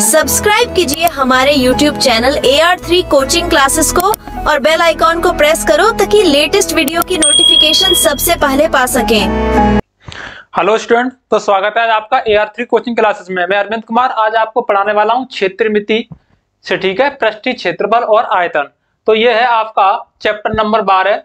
Subscribe कीजिए हमारे YouTube channel AR3 coaching classes को और बेल आइकॉन को प्रेस करो ताकि लेटेस्ट वीडियो की नोटिफिकेशन सबसे पहले पा सकें। हेलो स्टूडेंट, तो स्वागत है आज आपका AR3 कोचिंग क्लासेस में। मैं अरविंद कुमार आज आपको पढ़ाने वाला हूं क्षेत्रमिति से, ठीक है, पृष्ठीय क्षेत्रफल और आयतन। तो ये है आपका चैप्टर नंबर 12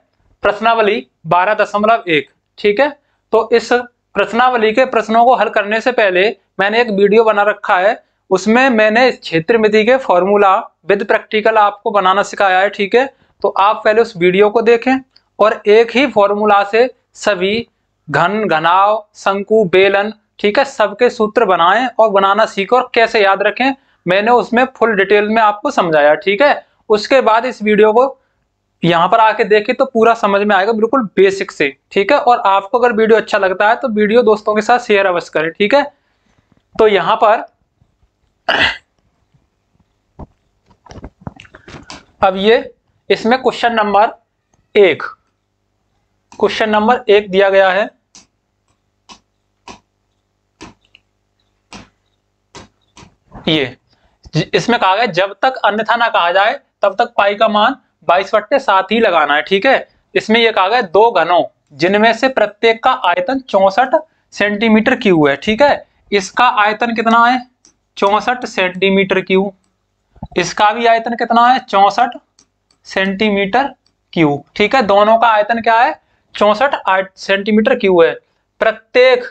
प्रश्नावली 12.1, ठीक है। तो इस प्रश्नावली के प्रश्नों को हल करने से पहले मैंने एक वीडियो बना रखा है, उसमें मैंने क्षेत्रमिति के फॉर्मूला विद प्रैक्टिकल आपको बनाना सिखाया है, ठीक है। तो आप पहले उस वीडियो को देखें और एक ही फॉर्मूला से सभी घन, घनाव, शंकु, बेलन, ठीक है, सबके सूत्र बनाएं और बनाना सीखें और कैसे याद रखें, मैंने उसमें फुल डिटेल में आपको समझाया, ठीक है। उसके बाद इस वीडियो को यहाँ पर आके देखें तो पूरा समझ में आएगा, बिल्कुल बेसिक से, ठीक है। और आपको अगर वीडियो अच्छा लगता है तो वीडियो दोस्तों के साथ शेयर अवश्य करें, ठीक है। तो यहाँ पर अब ये इसमें क्वेश्चन नंबर 1 दिया गया है। ये इसमें कहा गया जब तक अन्यथा ना कहा जाए तब तक पाई का मान 22/7 ही लगाना है, ठीक है। इसमें यह कहा गया दो घनों जिनमें से प्रत्येक का आयतन 64 सेंटीमीटर क्यूब है, ठीक है। इसका आयतन कितना है 64 सेंटीमीटर क्यूब, इसका भी आयतन कितना है 64 सेंटीमीटर क्यूब, ठीक है। दोनों का आयतन क्या है 64 सेंटीमीटर क्यूब है प्रत्येक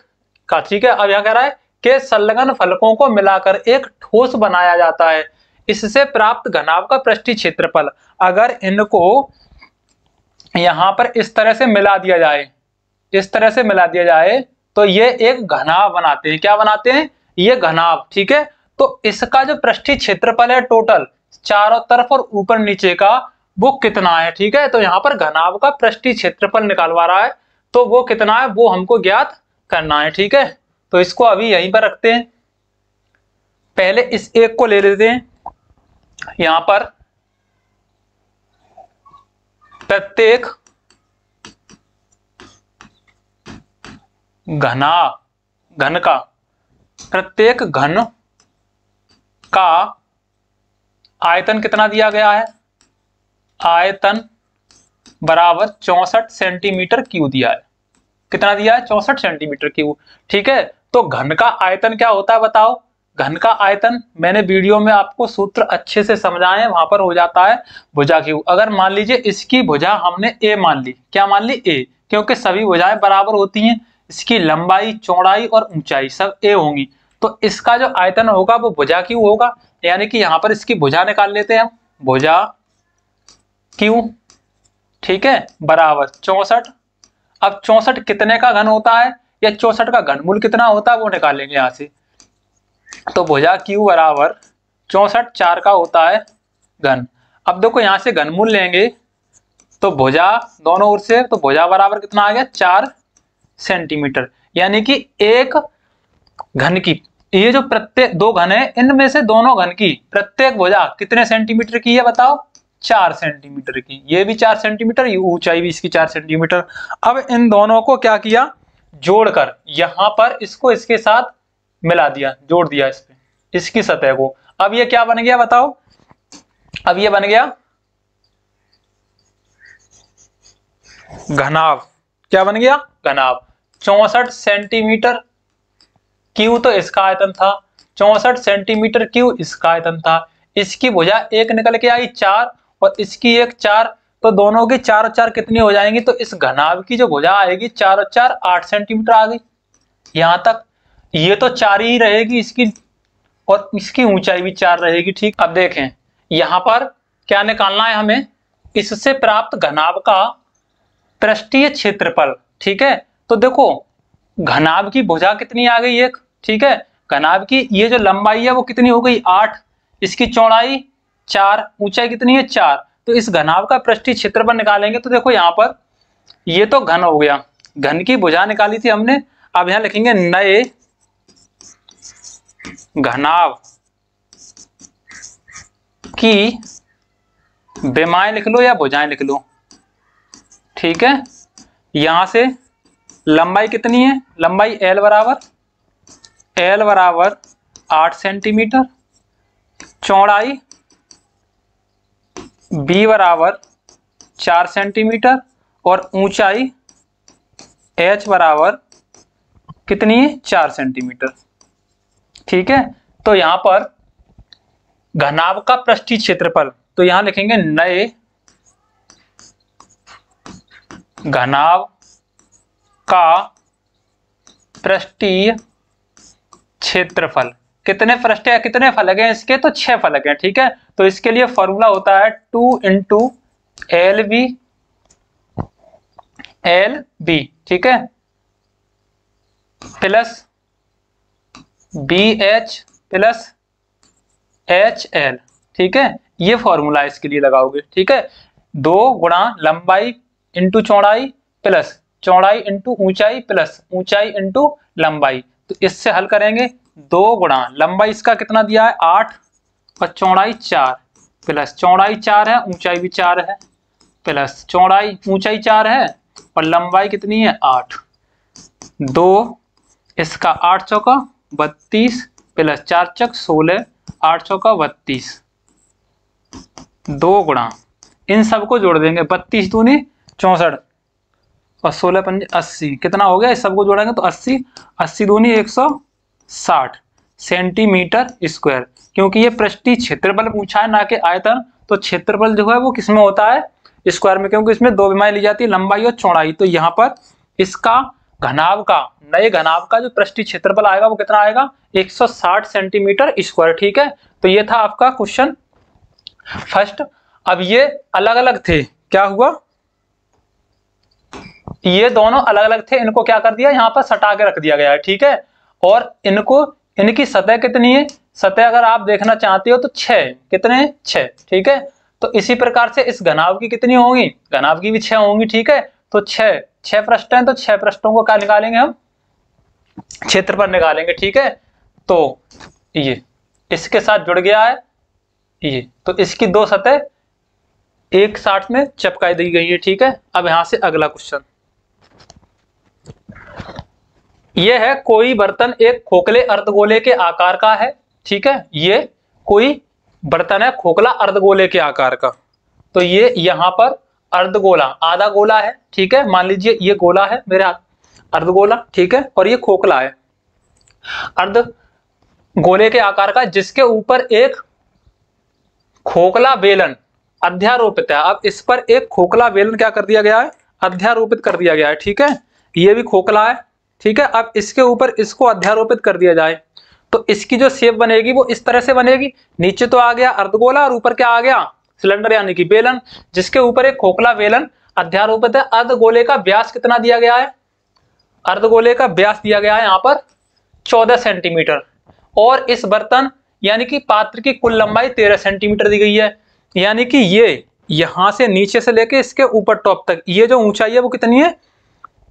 का, ठीक है। अब यह कह रहा है कि संलग्न फलकों को मिलाकर एक ठोस बनाया जाता है, इससे प्राप्त घनाभ का पृष्ठीय क्षेत्रफल, अगर इनको यहां पर इस तरह से मिला दिया जाए, तो ये एक घनाभ बनाते हैं। क्या बनाते हैं? ये घनाभ, ठीक है। तो इसका जो पृष्ठीय क्षेत्रफल है टोटल चारों तरफ और ऊपर नीचे का, वो कितना है, ठीक है। तो यहां पर घनाभ का पृष्ठीय क्षेत्रफल निकालवा रहा है, तो वो कितना है वो हमको ज्ञात करना है, ठीक है। तो इसको अभी यहीं पर रखते हैं, पहले इस एक को ले लेते हैं। यहां पर प्रत्येक प्रत्येक घन का आयतन कितना दिया गया है, आयतन बराबर 64 सेंटीमीटर क्यूब दिया है। कितना दिया है 64 सेंटीमीटर क्यूब, ठीक है। तो घन का आयतन क्या होता है बताओ? घन का आयतन मैंने वीडियो में आपको सूत्र अच्छे से समझाए, वहां पर हो जाता है भुजा क्यूब। अगर मान लीजिए इसकी भुजा हमने ए मान ली, क्या मान ली ए, क्योंकि सभी भुजाएं बराबर होती हैं, इसकी लंबाई, चौड़ाई और ऊंचाई सब ए होंगी, तो इसका जो आयतन होगा वो भुजा क्यूब होगा। यानी कि यहां पर इसकी भुजा निकाल लेते हैं हम, भुजा क्यूब, ठीक है, बराबर 64। अब 64 कितने का घन होता है या 64 का घनमूल कितना होता है वो निकालेंगे यहां से। तो भुजा क्यू बराबर 64 4 का होता है घन। अब देखो यहां से घनमूल लेंगे तो भुजा दोनों ओर से, तो भुजा बराबर कितना आ गया 4 सेंटीमीटर। यानी कि एक घन की, ये जो प्रत्येक दो घन है इनमें से दोनों घन की प्रत्येक भुजा कितने सेंटीमीटर की है बताओ? 4 सेंटीमीटर की। ये भी 4 सेंटीमीटर, ये ऊंचाई भी इसकी 4 सेंटीमीटर। अब इन दोनों को क्या किया, जोड़कर यहां पर इसको इसके साथ मिला दिया, जोड़ दिया इस पे, इसकी सतह को। अब ये क्या बन गया बताओ? अब ये बन गया घनाभ। क्या बन गया? घनाभ। 64 सेंटीमीटर क्यूब तो इसका आयतन था, 64 सेंटीमीटर क्यूब इसका आयतन था। इसकी भुजा एक निकल के आई 4 और इसकी एक 4, तो दोनों की 4 और 4 कितनी हो जाएंगी? तो इस घनाभ की जो भुजा आएगी 4 और 4 8 सेंटीमीटर आ गई। यहां तक ये तो 4 ही रहेगी इसकी, और इसकी ऊंचाई भी 4 रहेगी, ठीक। अब देखें यहां पर क्या निकालना है हमें, इससे प्राप्त घनाभ का पृष्ठीय क्षेत्रफल, ठीक है। तो देखो घनाभ की भुजा कितनी आ गई एक, ठीक है। घनाभ की ये जो लंबाई है वो कितनी हो गई 8, इसकी चौड़ाई 4, ऊंचाई कितनी है 4। तो इस घनाभ का पृष्ठीय क्षेत्रफल निकालेंगे तो देखो यहां पर ये तो घन हो गया, घन की भुजा निकाली थी हमने। अब यहां लिखेंगे नए घनाभ की विमाएं लिख लो या भुजाएं लिख लो, ठीक है। यहां से लंबाई कितनी है, लंबाई L बराबर 8 सेंटीमीटर, चौड़ाई b बराबर 4 सेंटीमीटर और ऊंचाई h बराबर कितनी है, 4 सेंटीमीटर। ठीक है, तो यहां पर घनाभ का पृष्ठीय क्षेत्रफल, तो यहां लिखेंगे नए घनाभ का पृष्ठीय क्षेत्रफल। कितने पृष्ठ है, कितने फलक हैं इसके, तो 6 फलक हैं। ठीक है, तो इसके लिए फॉर्मूला होता है 2 इंटू एल बी, ठीक है, plus B H plus H L. ठीक है, ये फॉर्मूला इसके लिए लगाओगे। ठीक है, 2 गुणा लंबाई इंटू चौड़ाई प्लस चौड़ाई इंटू ऊंचाई प्लस ऊंचाई इंटू लंबाई। तो इससे हल करेंगे, 2 गुणा लंबाई इसका कितना दिया है 8 और चौड़ाई 4 प्लस चौड़ाई 4 है, ऊंचाई भी 4 है, प्लस चौड़ाई ऊंचाई 4 है और लंबाई कितनी है 8। 2 इसका 8 चौका 32 प्लस 4 चौक 16, 8 चौका 32। 2 गुणा इन सबको जोड़ देंगे, 32 दूनी 64 और 16 पंजे 80, कितना हो गया, इस सबको जोड़ेंगे तो 80, 80 दूनी 160 सेंटीमीटर स्क्वायर। क्योंकि ये पृष्ठीय क्षेत्रफल पूछा है ना कि आयतन, तो क्षेत्रफल जो है वो किसमें होता है, स्क्वायर में, क्योंकि इसमें 2 विमाएं ली जाती है, लंबाई और चौड़ाई। तो यहाँ पर इसका घनाभ का, नए घनाभ का जो पृष्ठीय क्षेत्रफल आएगा वो कितना आएगा, 160 सेंटीमीटर स्क्वायर। ठीक है, तो ये था आपका क्वेश्चन फर्स्ट। अब ये अलग अलग थे, क्या हुआ, ये दोनों अलग अलग थे, इनको क्या कर दिया, यहाँ पर सटा के रख दिया गया है। ठीक है, और इनको, इनकी सतह कितनी है, सतह अगर आप देखना चाहते हो तो 6, कितने 6। ठीक है, तो इसी प्रकार से इस घनाभ की कितनी होंगी, घनाभ की भी 6 होंगी। ठीक है, तो 6 पृष्ठ हैं, तो 6 पृष्ठों को क्या निकालेंगे हम, क्षेत्रफल निकालेंगे। ठीक है, तो ये इसके साथ जुड़ गया है ये, तो इसकी 2 सतह एक साथ में चिपकाई दी गई है। ठीक है, अब यहां से अगला क्वेश्चन, यह है कोई बर्तन एक खोखले अर्धगोले के आकार का है। ठीक है, ये कोई बर्तन है खोखला अर्धगोले के आकार का, तो ये यहां पर अर्धगोला आधा गोला है। ठीक है, मान लीजिए ये गोला है मेरे हाथ, अर्धगोला। ठीक है, और ये खोखला है अर्धगोले के आकार का, जिसके ऊपर एक खोखला बेलन अध्यारोपित है। अब इस पर एक खोखला बेलन क्या कर दिया गया है, अध्यारोपित कर दिया गया है। ठीक है, ये भी खोखला है। ठीक है, अब इसके ऊपर इसको अध्यारोपित कर दिया जाए तो इसकी जो शेप बनेगी वो इस तरह से बनेगी, नीचे तो आ गया अर्धगोला और ऊपर क्या आ गया, सिलेंडर यानी कि बेलन, जिसके ऊपर एक खोखला बेलन अध्यारोपित है। अर्धगोले का व्यास कितना दिया गया है, अर्धगोले का व्यास दिया गया है यहाँ पर 14 सेंटीमीटर, और इस बर्तन यानी कि पात्र की कुल लंबाई 13 सेंटीमीटर दी गई है। यानी कि ये यहां से नीचे से लेके इसके ऊपर टॉप तक ये जो ऊंचाई है वो कितनी है,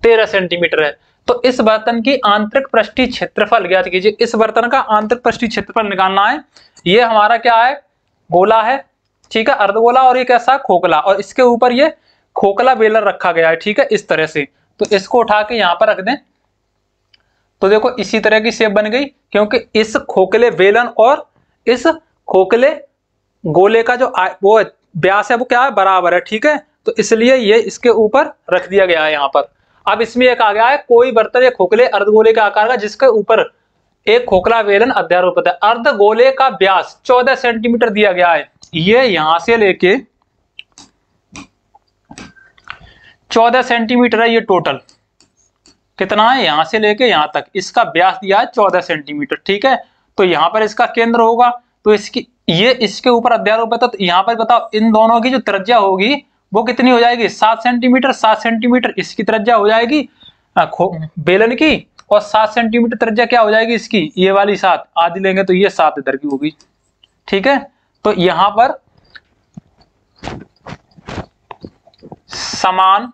13 सेंटीमीटर है। तो इस बर्तन की आंतरिक पृष्ठीय क्षेत्रफल ज्ञात कीजिए। इस बर्तन का आंतरिक पृष्ठीय क्षेत्रफल निकालना है। ये हमारा क्या है, गोला है। ठीक है, अर्धगोला, और ये कैसा खोखला, और इसके ऊपर ये खोखला बेलन रखा गया है। ठीक है, इस तरह से, तो इसको उठा के यहां पर रख दें तो देखो इसी तरह की शेप बन गई, क्योंकि इस खोखले बेलन और इस खोखले गोले का जो वो व्यास है वो क्या है, बराबर है। ठीक है, तो इसलिए ये इसके ऊपर रख दिया गया है यहाँ पर। अब इसमें एक आ गया है कोई बर्तन एक खोखले अर्धगोले के आकार का जिसके ऊपर एक खोखला बेलन अध्यारोपित है। अर्धगोले का व्यास 14 सेंटीमीटर दिया गया है। ये यहां से लेके 14 सेंटीमीटर है, ये टोटल कितना है, यहां से लेके यहां तक इसका व्यास दिया है 14 सेंटीमीटर। ठीक है, तो यहां पर इसका केंद्र होगा, तो इसकी ये इसके ऊपर अध्यारोपित है। तो यहां पर बताओ इन दोनों की जो त्रिज्या होगी वो कितनी हो जाएगी, 7 सेंटीमीटर। 7 सेंटीमीटर इसकी त्रिज्या हो जाएगी बेलन की, और 7 सेंटीमीटर त्रिज्या क्या हो जाएगी इसकी, ये वाली 7 आधी लेंगे तो ये 7 इधर की होगी। ठीक है, तो यहां पर समान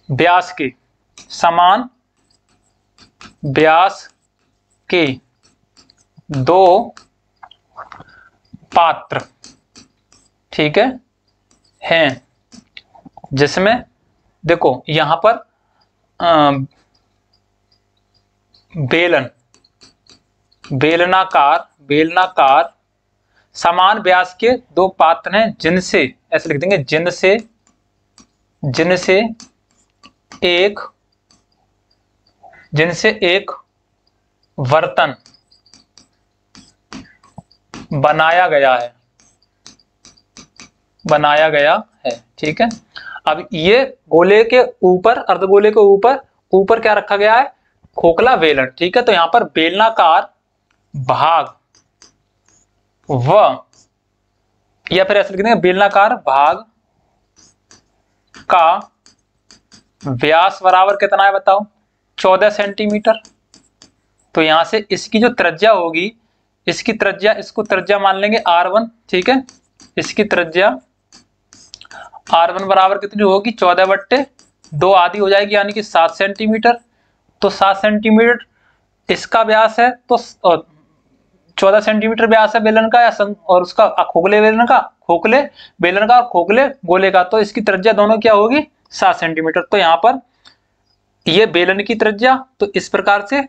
व्यास के, समान व्यास के 2 पात्र, ठीक है, हैं, जिसमें देखो यहां पर बेलन बेलनाकार समान व्यास के दो पात्र हैं जिनसे, ऐसे लिख देंगे, जिनसे एक बर्तन बनाया गया है। ठीक है, अब ये गोले के ऊपर, अर्धगोले के ऊपर क्या रखा गया है? खोखला बेलन। ठीक है, तो यहां पर बेलनाकार भाग या फिर ऐसे लिख देंगे, बेलनाकार भाग का व्यास बराबर कितना है बताओ? 14 सेंटीमीटर। तो यहां से इसकी जो त्रिज्या होगी, इसको त्रिज्या मान लेंगे R1। ठीक है, इसकी त्रिज्या R1 बराबर कितनी होगी? 14/2 आधी हो जाएगी, यानी कि 7 सेंटीमीटर। तो 7 सेंटीमीटर इसका व्यास है, तो 14 सेंटीमीटर व्यास है बेलन का, और उसका खोखले बेलन का और खोखले गोले का। तो इसकी त्रिज्या दोनों क्या होगी? 7 सेंटीमीटर। तो यहाँ पर ये बेलन की त्रिज्या, तो इस प्रकार से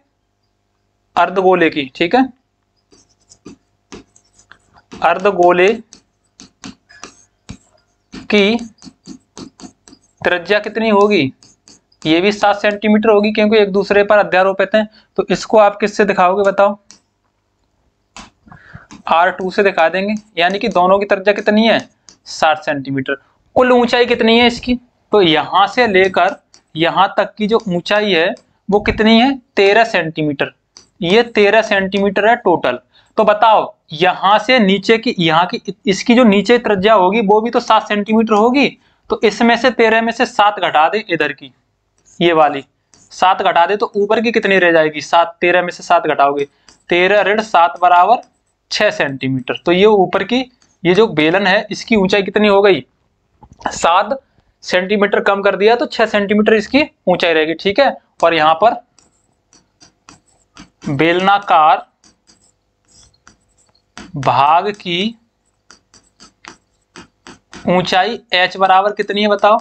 अर्धगोले की, ठीक है, अर्धगोले की त्रिज्या कितनी होगी? ये भी 7 सेंटीमीटर होगी, क्योंकि एक दूसरे पर अध्यारोपित हैं। तो इसको आप किससे दिखाओगे बताओ? R2 से दिखा देंगे, यानी कि दोनों की त्रिज्या कितनी है? 7 सेंटीमीटर। कुल ऊंचाई कितनी है इसकी? तो यहां से लेकर यहां तक की जो ऊंचाई है वो कितनी है? 13 सेंटीमीटर। ये 13 सेंटीमीटर है टोटल। तो बताओ, यहां से नीचे की, यहाँ की, इसकी जो नीचे त्रिज्या होगी वो भी तो 7 सेंटीमीटर होगी। तो इसमें से 13 में से 7 घटा दे, इधर की ये वाली 7 घटा दे, तो ऊपर की कितनी रह जाएगी? 7। 13 में से 7 घटाओगे, 13 - 7 बराबर 6 सेंटीमीटर। तो ये ऊपर की, ये जो बेलन है इसकी ऊंचाई कितनी हो गई? 7 सेंटीमीटर कम कर दिया, तो 6 सेंटीमीटर इसकी ऊंचाई रहेगी। ठीक है, और यहां पर बेलनाकार भाग की ऊंचाई h बराबर कितनी है बताओ?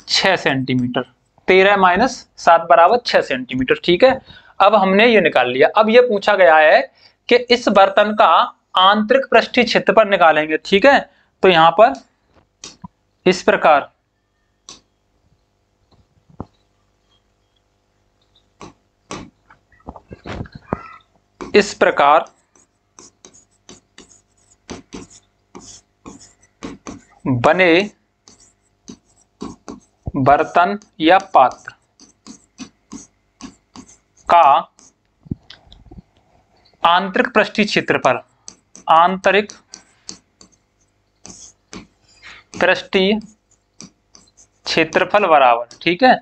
6 सेंटीमीटर। 13 - 7 बराबर 6 सेंटीमीटर। ठीक है, अब हमने ये निकाल लिया। अब ये पूछा गया है कि इस बर्तन का आंतरिक पृष्ठीय क्षेत्रफल निकालेंगे। ठीक है, तो यहां पर इस प्रकार बने बर्तन या पात्र का आंतरिक पृष्ठीय क्षेत्रफल, आंतरिक पृष्ठीय क्षेत्रफल बराबर, ठीक है।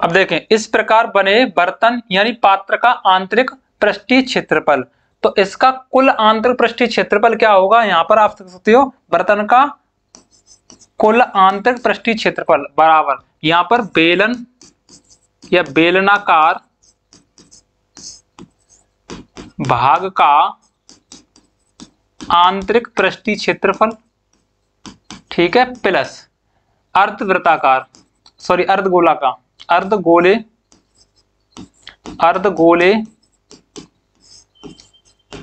अब देखें, इस प्रकार बने बर्तन यानी पात्र का आंतरिक पृष्ठीय क्षेत्रफल, तो इसका कुल आंतरिक पृष्ठीय क्षेत्रफल क्या होगा? यहां पर आप देख सकते हो, बर्तन का कुल आंतरिक पृष्ठीय क्षेत्रफल बराबर, यहां पर बेलन या बेलनाकार भाग का आंतरिक पृष्ठीय क्षेत्रफल, ठीक है, प्लस अर्धवृत्ताकार, सॉरी अर्धगोलाकार, अर्धगोले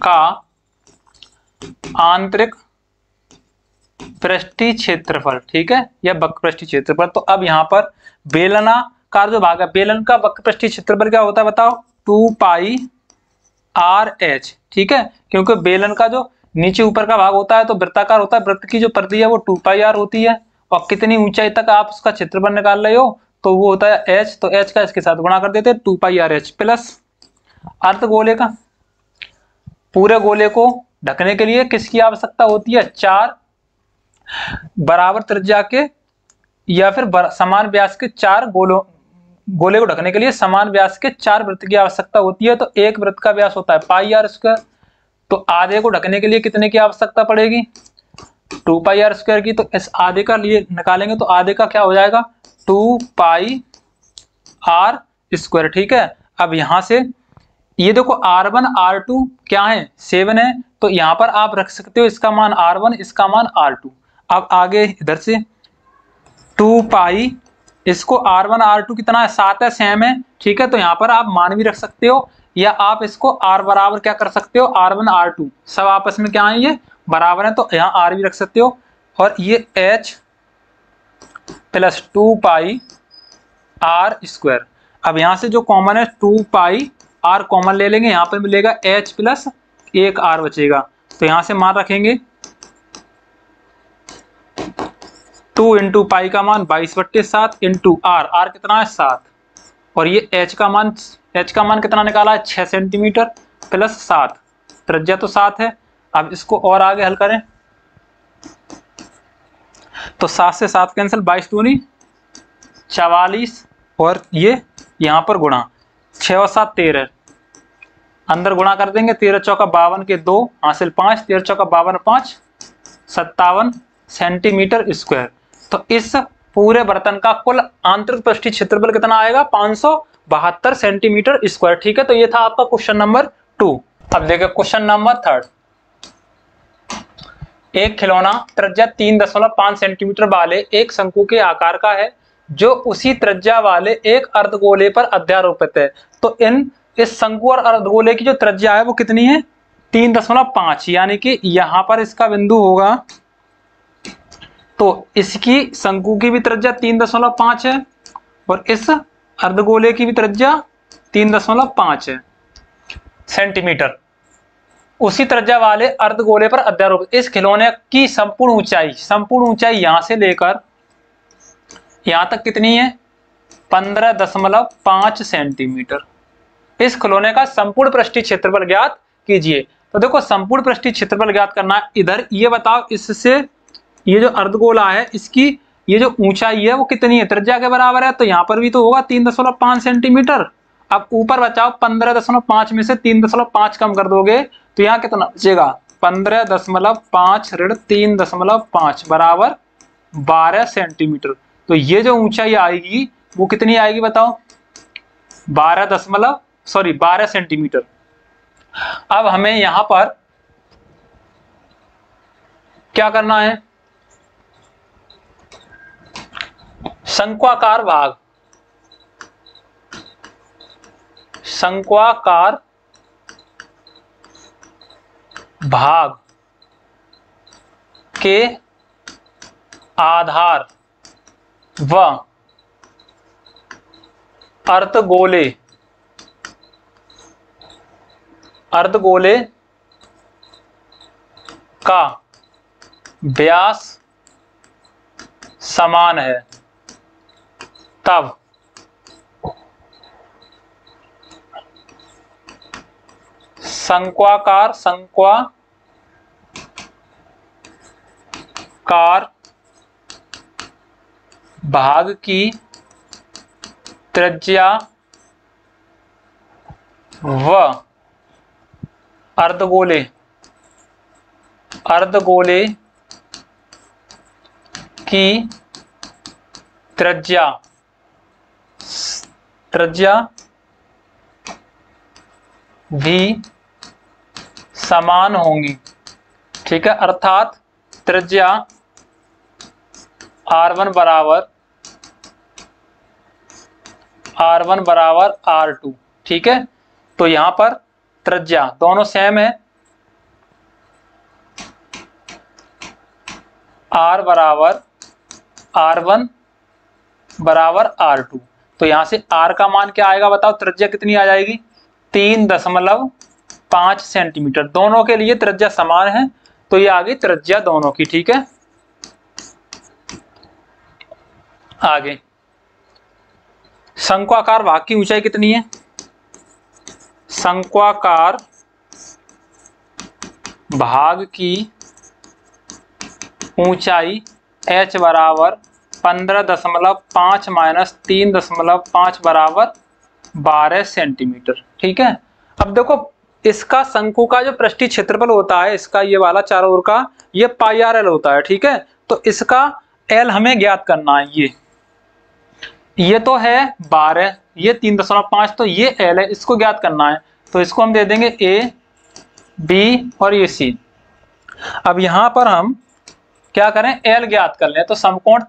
का आंतरिक पृष्ठीय क्षेत्रफल, ठीक है, या वक्र पृष्ठीय क्षेत्रफल। तो अब यहां पर बेलनाकार जो भाग है, बेलन का वक्र पृष्ठीय क्षेत्रफल क्या होता है बताओ? 2πRh, ठीक है, क्योंकि बेलन का जो नीचे ऊपर का भाग होता है तो वृत्ताकार होता है, वृत्त की जो परिधि है वो 2πr होती है, और कितनी ऊंचाई तक आप उसका क्षेत्रफल निकाल रहे हो तो वो होता है h, तो h का इसके साथ गुणा कर देते हैं, 2πRh प्लस अर्धगोले का, पूरे गोले को ढकने के लिए किसकी आवश्यकता होती है? 4 बराबर त्रिज्या के या फिर समान व्यास के 4 गोले को ढकने के लिए समान व्यास के 4 वृत्त की आवश्यकता होती है। तो एक वृत्त का व्यास होता है πr², तो आधे को ढकने के लिए कितने की आवश्यकता पड़ेगी? 2πr² की। तो इस आधे का लिए निकालेंगे तो आधे का क्या हो जाएगा? 2πr², ठीक है। अब यहां से ये देखो R1 R2 क्या है? 7 है, तो यहां पर आप रख सकते हो इसका मान R1, इसका मान R2। अब आगे इधर से 2π, इसको R1 R2 कितना है? 7 है, सेम है, ठीक है, तो यहां पर आप मान भी रख सकते हो। या आप इसको r बराबर क्या कर सकते हो, r1 r2 सब आपस में क्या है, ये बराबर है, तो यहाँ r भी रख सकते हो, और ये h plus 2 pi R square. अब यहाँ से जो कॉमन है 2 पाई आर कॉमन ले लेंगे, यहाँ पे मिलेगा h प्लस 1 r बचेगा, तो यहाँ से मान रखेंगे 2 इंटू पाई का मान 22/7 इंटू आर, आर कितना है 7, और ये h का मान कितना निकाला है 6 सेंटीमीटर प्लस 7, त्रिज्या तो 7 है। अब इसको और आगे हल करें तो 7 से 7 कैंसिल, 22 दूनी 44, और ये यहाँ पर गुणा 6 और 7 13, अंदर गुणा कर देंगे, 13 चौका 52 के 2 हासिल 5, 13 चौका 52 5 57 सेंटीमीटर स्क्वायर। तो इस पूरे बर्तन का कुल आंतरिक पृष्ठीय क्षेत्रफल कितना आएगा, 572 सेंटीमीटर स्क्वायर। ठीक है, तो ये था आपका क्वेश्चन नंबर 2। अब देखिए क्वेश्चन नंबर 3। एक खिलौना त्रिज्या 3.5 सेंटीमीटर वाले एक शंकु के आकार का है जो उसी त्रिज्या वाले एक अर्धगोले पर अध्यारोपित है। तो इस शंकु और अर्धगोले की जो त्रिज्या है वो कितनी है, 3.5, यानी कि यहां पर इसका बिंदु होगा, तो इसकी शंकु की भी त्रिज्या 3.5 है और इस अर्धगोले की भी त्रिज्या 3.5 है सेंटीमीटर, उसी त्रिज्या वाले अर्धगोले पर अध्यारोपित। इस खिलौने की संपूर्ण ऊंचाई यहां से लेकर यहां तक कितनी है, 15.5 सेंटीमीटर। इस खिलौने का संपूर्ण पृष्ठीय क्षेत्रफल ज्ञात कीजिए। तो देखो संपूर्ण पृष्ठीय क्षेत्रफल ज्ञात करना है, इधर ये बताओ इससे ये जो अर्धगोला है इसकी ये जो ऊंचाई है वो कितनी है, त्रिज्या के बराबर है, तो यहाँ पर भी तो होगा 3.5 सेंटीमीटर। अब ऊपर बचाओ 15.5 में से 3.5 कम कर दोगे तो यहाँ कितना बचेगा, 15.5 ऋण 3.5 बराबर 12 सेंटीमीटर। तो ये जो ऊंचाई आएगी वो कितनी आएगी बताओ, 12 सेंटीमीटर। अब हमें यहां पर क्या करना है, शंक्वाकार भाग के आधार व अर्धगोले का व्यास समान है, तब शंक्वाकार भाग की त्रिज्या व अर्धगोले की त्रिज्या भी समान होंगी। ठीक है, अर्थात त्रिज्या R1 बराबर R2। ठीक है, तो यहां पर त्रिज्या दोनों सेम है, R बराबर R1 बराबर R2। तो यहां से R का मान क्या आएगा बताओ, त्रिज्या कितनी आ जाएगी, 3.5 सेंटीमीटर। दोनों के लिए त्रिज्या समान है तो ये आ गई त्रिज्या दोनों की। ठीक है, आगे शंक्वाकार भाग की ऊंचाई कितनी है, शंक्वाकार भाग की ऊंचाई h बराबर 15.5 माइनस 3.5 बराबर 12 सेंटीमीटर। ठीक है, अब देखो इसका शंकु का जो पृष्ठीय क्षेत्रफल होता है, इसका ये वाला चारों ओर का ये पाई आर एल होता है। ठीक है, तो इसका एल हमें ज्ञात करना है। ये तो है 12, ये 3.5, तो ये एल है, इसको ज्ञात करना है। तो इसको हम दे देंगे ए बी और ये सी। अब यहां पर हम क्या करें, एल ज्ञात कर लें। तो समकोण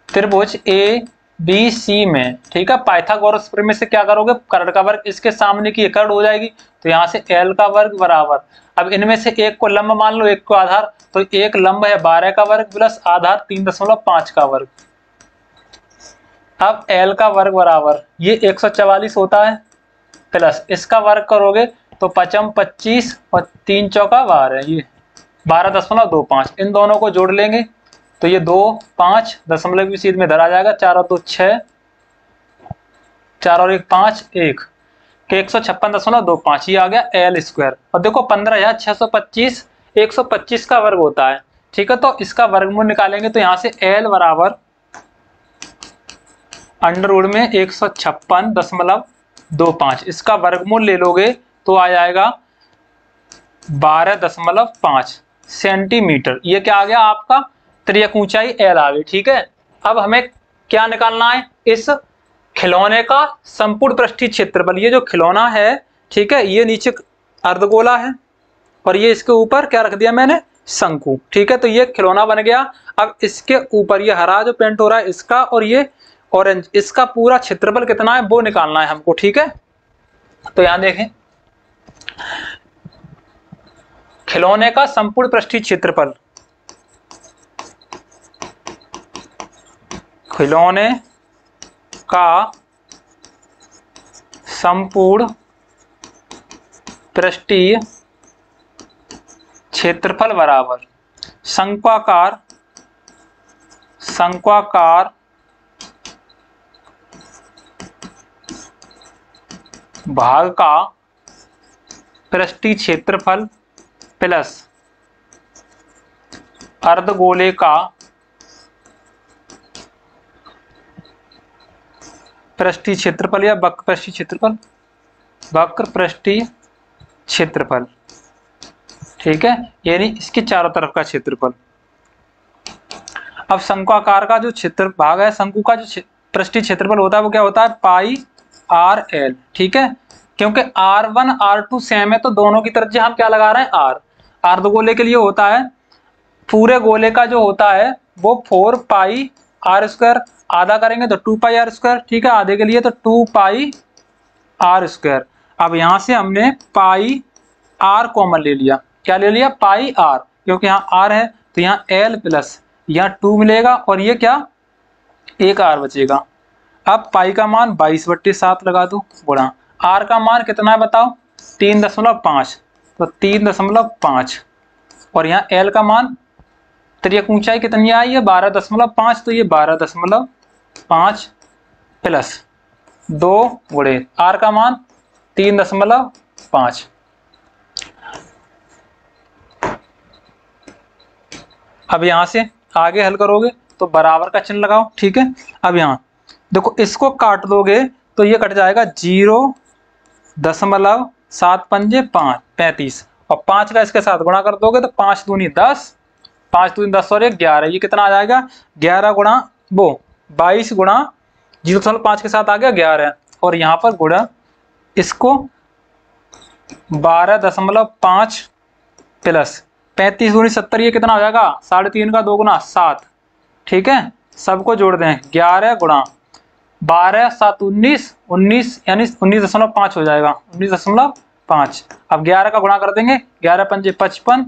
त्रिभुज ए BC में, ठीक है। पाइथागोरस प्रमेय से क्या करोगे, करड़ का वर्ग इसके सामने की करड़ हो जाएगी, तो यहाँ से L का वर्ग बराबर, अब इनमें से एक को लंब मान लो, एक को आधार, तो एक लंब है 12 का वर्ग प्लस आधार 3.5 का वर्ग। अब L का वर्ग बराबर ये 144 होता है, प्लस इसका वर्ग करोगे तो 5 25 और 3 चौका 12, ये 12.25, इन दोनों को जोड़ लेंगे तो ये 2 5 दशमलव की सीध में धरा जाएगा, 4 और 2 6, 4 और 1 5, 1 के 156.25, ये आ गया L स्क्वायर। और देखो 15,625 125 का वर्ग होता है, ठीक है। तो इसका वर्गमूल निकालेंगे तो यहाँ से L बराबर अंडरवुड में 156.25, इसका वर्गमूल ले लोगे तो आ जाएगा 12.5 सेंटीमीटर। ये क्या आ गया आपका, त्रियक ऊंचाई L आ गई, ठीक है। अब हमें क्या निकालना है, इस खिलौने का संपूर्ण पृष्ठीय क्षेत्रफल। ये जो खिलौना है, ठीक है, ये नीचे अर्धगोला है और ये इसके ऊपर क्या रख दिया मैंने, शंकु, ठीक है। तो ये खिलौना बन गया। अब इसके ऊपर ये हरा जो पेंट हो रहा है इसका, और ये ऑरेंज, इसका पूरा क्षेत्रफल कितना है वो निकालना है हमको, ठीक है। तो यहां देखें, खिलौने का संपूर्ण पृष्ठीय क्षेत्रफल, खिलौने का संपूर्ण पृष्ठीय क्षेत्रफल बराबर शंक्वाकार भाग का पृष्ठीय क्षेत्रफल प्लस अर्धगोले का पृष्ठीय क्षेत्रफल या वक्र पृष्ठीय क्षेत्रफल, वक्र पृष्ठीय क्षेत्रफल, ठीक है, यानी इसके चारों तरफ का क्षेत्रफल। अब शंक्वाकार का जो क्षेत्र भाग है, शंकु का जो पृष्ठीय क्षेत्रफल होता है वो क्या होता है, पाई आर एल, ठीक है। क्योंकि R1 R2 सेम है तो दोनों की तरफ हम क्या लगा रहे हैं, R। अर्धगोले के लिए होता है, पूरे गोले का जो होता है वो 4 पाई आर स्क्वायर, आधा करेंगे तो 2 पाई आर स्क्वायर, ठीक है, आधे के लिए तो 2 पाई आर स्क्वायर। अब यहां से हमने पाई आर कॉमन ले लिया, क्या ले लिया, पाई आर, क्योंकि यहाँ आर है तो यहाँ L प्लस यहाँ 2 मिलेगा और ये क्या, एक आर बचेगा। अब पाई का मान 22/7 लगा दो, गुणा आर का मान कितना है बताओ, 3.5, तो 3.5, और यहाँ L का मान, त्रियक ऊंचाई कितनी आई है 12.5, तो ये 12.5 प्लस 2 गुणे आर का मान 3.5। अब यहां से आगे हल करोगे तो बराबर का चिन्ह लगाओ, ठीक है। अब यहाँ देखो, इसको काट दोगे तो ये कट जाएगा 0.7 पंजे 5 35, और 5 का इसके साथ गुणा कर दोगे तो 5 दूनी 10, 5 दूनी 10 और 11, ये कितना आ जाएगा 11 गुणा वो 22 गुणा 0.5 के साथ आ गया 11, और यहाँ पर गुणा इसको 12.5 प्लस 35 दूनी 70, ये कितना हो जाएगा 3.5 का 2 गुना 7, ठीक है। सबको जोड़ दें, 11 गुणा 12 7 19 यानी 19.5 हो जाएगा, 19.5। अब 11 का गुणा कर देंगे, 11 पंजे 55,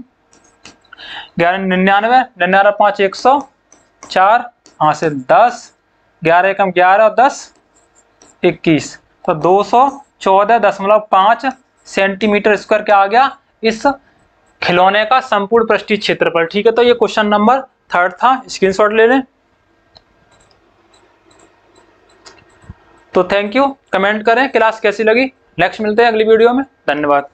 11 99, 99 5 104, यहाँ से 10, 11 एकम 11 और 10 21, तो 214.5 सेंटीमीटर स्क्वायर क्या आ गया इस खिलौने का संपूर्ण पृष्ठीय क्षेत्रफल, ठीक है। तो ये क्वेश्चन नंबर 3 था, स्क्रीनशॉट ले लें। तो थैंक यू, कमेंट करें क्लास कैसी लगी। नेक्स्ट मिलते हैं अगली वीडियो में, धन्यवाद।